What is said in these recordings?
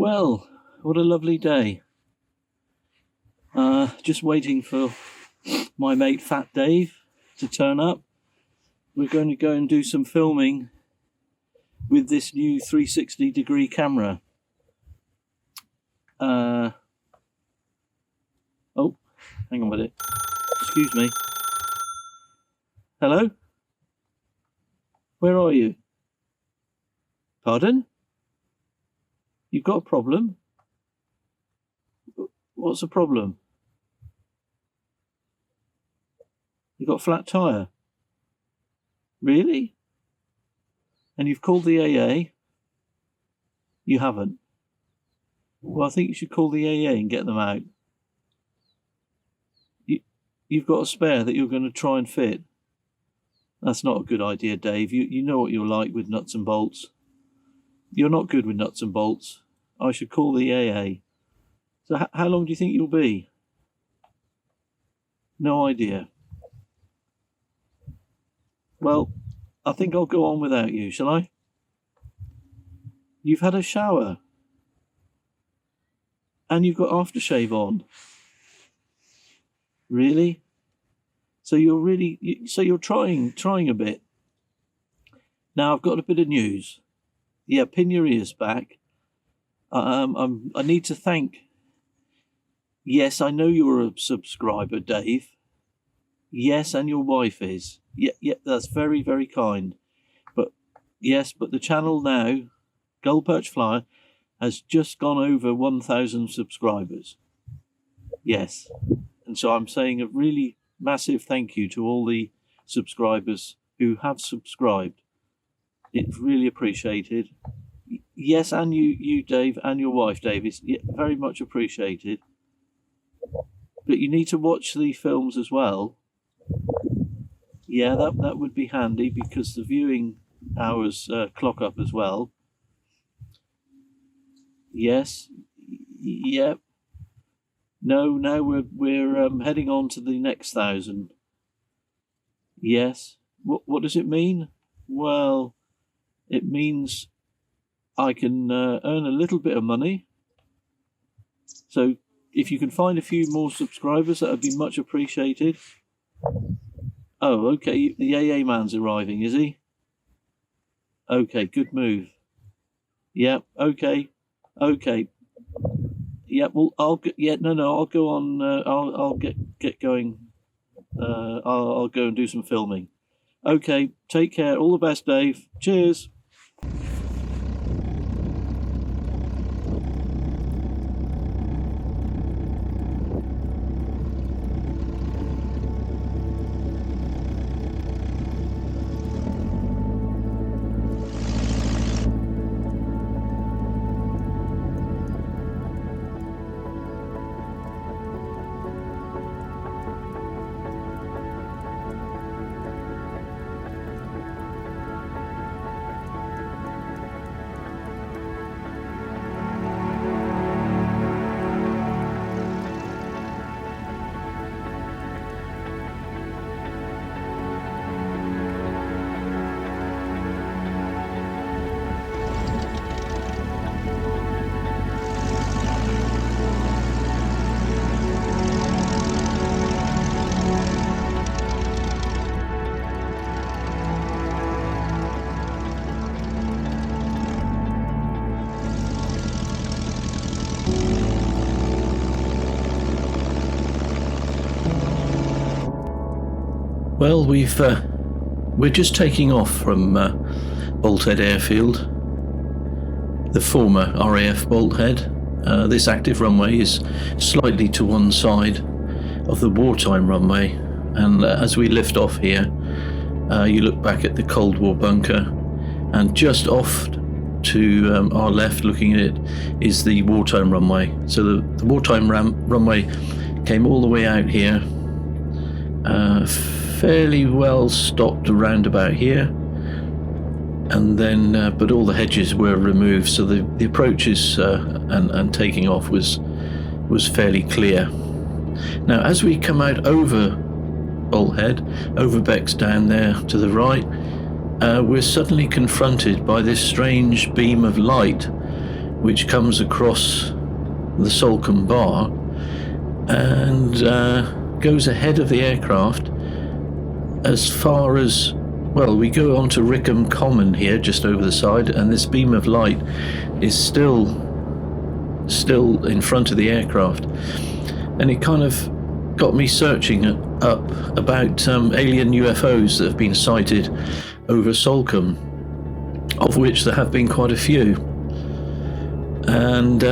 Well, what a lovely day. Just waiting for my mate Fat Dave to turn up. We're going to go and do some filming with this new 360-degree camera. Oh, hang on a minute. Excuse me. Hello? Where are you? Pardon? You've got a problem? What's the problem? You've got a flat tyre? Really? And you've called the AA? You haven't? Well, I think you should call the AA and get them out. You've got a spare that you're going to try and fit. That's not a good idea, Dave. You know what you're like with nuts and bolts. You're not good with nuts and bolts. I should call the AA. So how long do you think you'll be? No idea. Well, I think I'll go on without you, shall I? You've had a shower. And you've got aftershave on. Really? So you're trying a bit. Now I've got a bit of news. Yeah, pin your ears back. I need to thank. Yes, I know you're a subscriber, Dave. Yes, and your wife is. Yeah, that's very, very kind. But the channel now, Gold Perch Flyer, has just gone over 1,000 subscribers. Yes. And so I'm saying a really massive thank you to all the subscribers who have subscribed. It's really appreciated. Yes, and you, Dave, and your wife, Dave, is very much appreciated. But you need to watch the films as well. Yeah, that would be handy because the viewing hours clock up as well. Yes. Yep. No, now we're heading on to the next 1,000. Yes. What does it mean? Well, it means I can earn a little bit of money. So if you can find a few more subscribers, that would be much appreciated. Oh, okay. The AA man's arriving, is he? Okay, good move. Yep. Okay. Yeah, well, I'll go on. I'll get going. I'll go and do some filming. Okay, take care. All the best, Dave. Cheers. Well, we're just taking off from Bolt Head Airfield, the former RAF Bolt Head. This active runway is slightly to one side of the wartime runway, and as we lift off here, you look back at the Cold War bunker, and just off to our left, looking at it, is the wartime runway. So the wartime runway came all the way out here, fairly well stopped around about here, and then but all the hedges were removed, so the approaches and taking off was fairly clear. Now as we come out over Bolt Head, over Beck's down there to the right, we're suddenly confronted by this strange beam of light which comes across the Salcombe bar and goes ahead of the aircraft as far as, well, we go on to Rickham Common here, just over the side, and this beam of light is still in front of the aircraft. And it kind of got me searching up about alien UFOs that have been sighted over Salcombe, of which there have been quite a few. And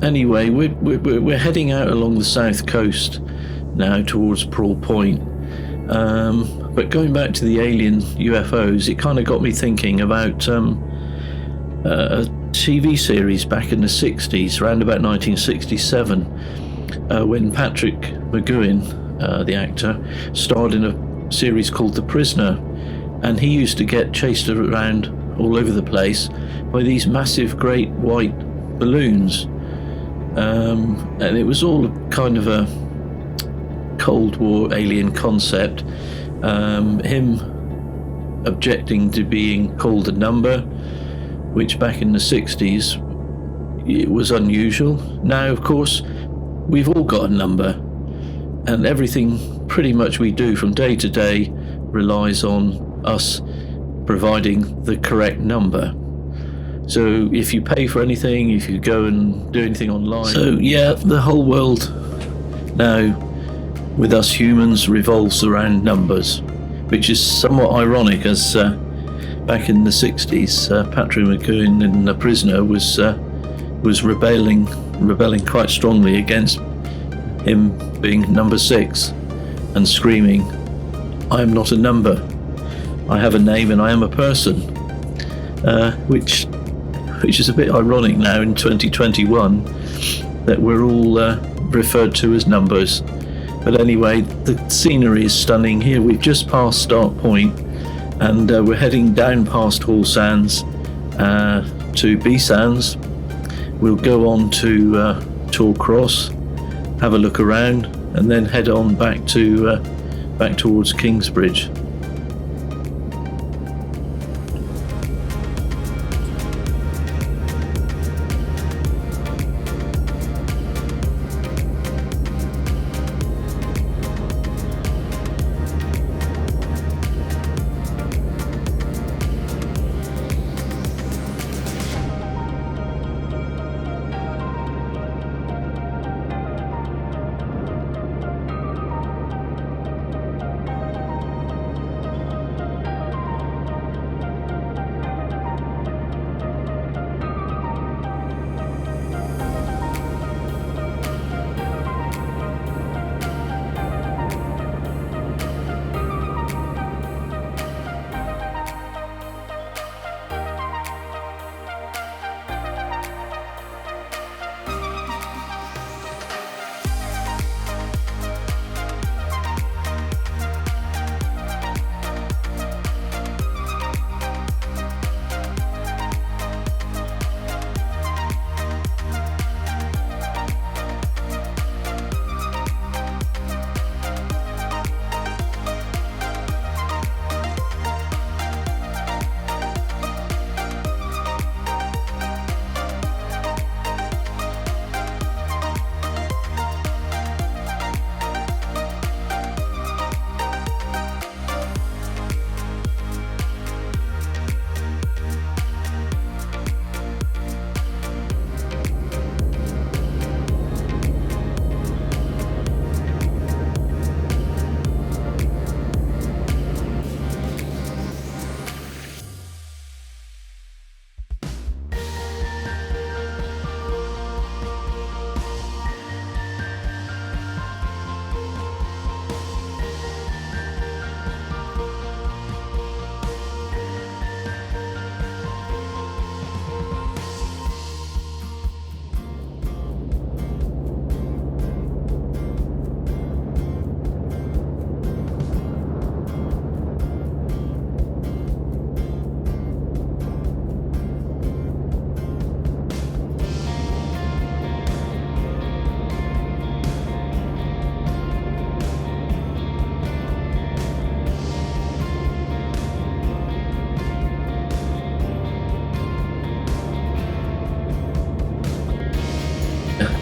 anyway, we're heading out along the south coast now towards Prawl Point. But going back to the alien UFOs, it kind of got me thinking about a TV series back in the 60s, around about 1967, when Patrick McGowan, the actor, starred in a series called The Prisoner, and he used to get chased around all over the place by these massive great white balloons, and it was all kind of a Cold War alien concept. Him objecting to being called a number, which back in the 60s it was unusual. Now, of course, we've all got a number, and everything pretty much we do from day to day relies on us providing the correct number. So if you pay for anything, if you go and do anything online, so yeah, the whole world now with us humans revolves around numbers, which is somewhat ironic, as back in the 60s Patrick McGowan in The Prisoner was rebelling quite strongly against him being number 6 and screaming, "I am not a number, I have a name and I am a person," which is a bit ironic now in 2021 that we're all referred to as numbers. But anyway, the scenery is stunning here. We've just passed Start Point, and we're heading down past Hall Sands to B Sands. We'll go on to Torcross, have a look around, and then head on back towards Kingsbridge.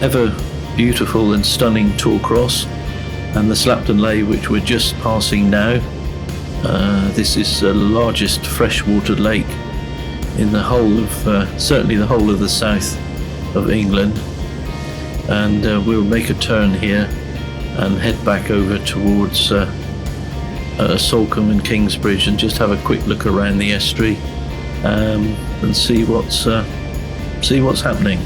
ever beautiful and stunning Torcross, and the Slapton Lay, which we're just passing now. This is the largest freshwater lake in the whole of, certainly the whole of the south of England. And we'll make a turn here and head back over towards Salcombe and Kingsbridge, and just have a quick look around the estuary and see what's happening.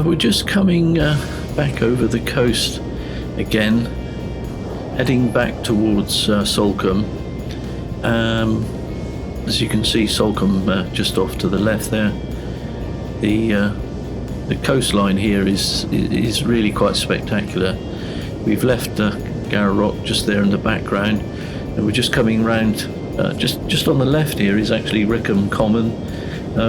We're just coming back over the coast again, heading back towards Salcombe. As you can see, Salcombe just off to the left there. The coastline here is really quite spectacular. We've left Garra Rock just there in the background, and we're just coming round. Just on the left here is actually Rickham Common,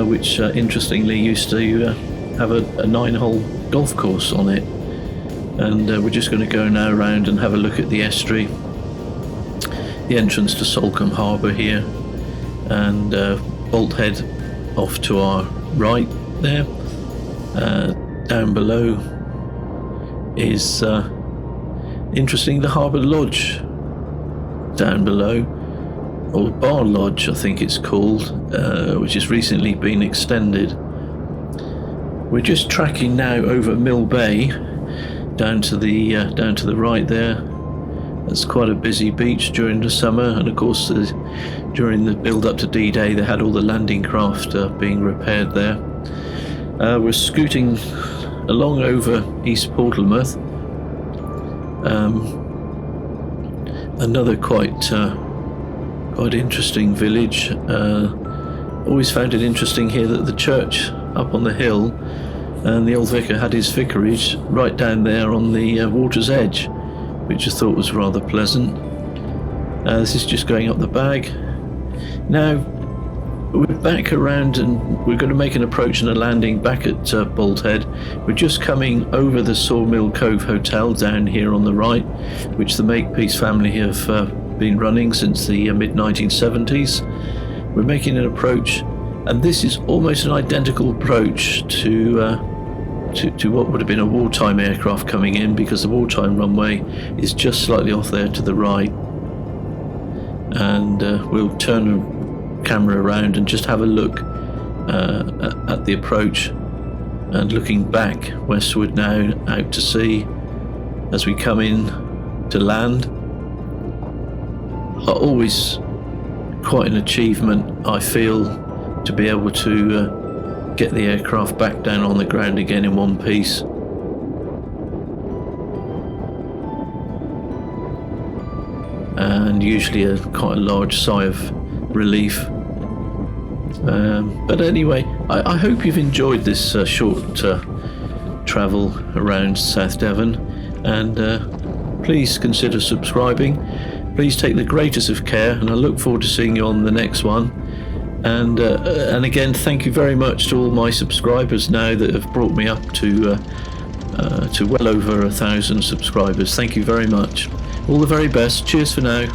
which interestingly used to have a 9-hole golf course on it. And we're just going to go now around and have a look at the estuary, the entrance to Salcombe Harbour here, and Bolt Head off to our right there. Down below is interesting, the Harbour Lodge down below, or Bar Lodge I think it's called, which has recently been extended. We're just tracking now over Mill Bay down to the right there. That's quite a busy beach during the summer, and of course during the build up to D-Day they had all the landing craft being repaired there. We're scooting along over East Portsmouth, another quite interesting village. Always found it interesting here that the church up on the hill, and the old vicar had his vicarage right down there on the water's edge, which I thought was rather pleasant. This is just going up the bag. Now we're back around, and we're going to make an approach and a landing back at Bolt Head. We're just coming over the Sawmill Cove Hotel down here on the right, which the Makepeace family have been running since the mid-1970s. We're making an approach, and this is almost an identical approach to what would have been a wartime aircraft coming in, because the wartime runway is just slightly off there to the right. And we'll turn the camera around and just have a look at the approach, and looking back westward now out to sea as we come in to land. Always quite an achievement, I feel, to be able to get the aircraft back down on the ground again in one piece. and usually quite a large sigh of relief. But anyway, I hope you've enjoyed this short travel around South Devon, and please consider subscribing. Please take the greatest of care, and I look forward to seeing you on the next one. And again, thank you very much to all my subscribers now that have brought me up to well over 1,000 subscribers. Thank you very much. All the very best. Cheers for now.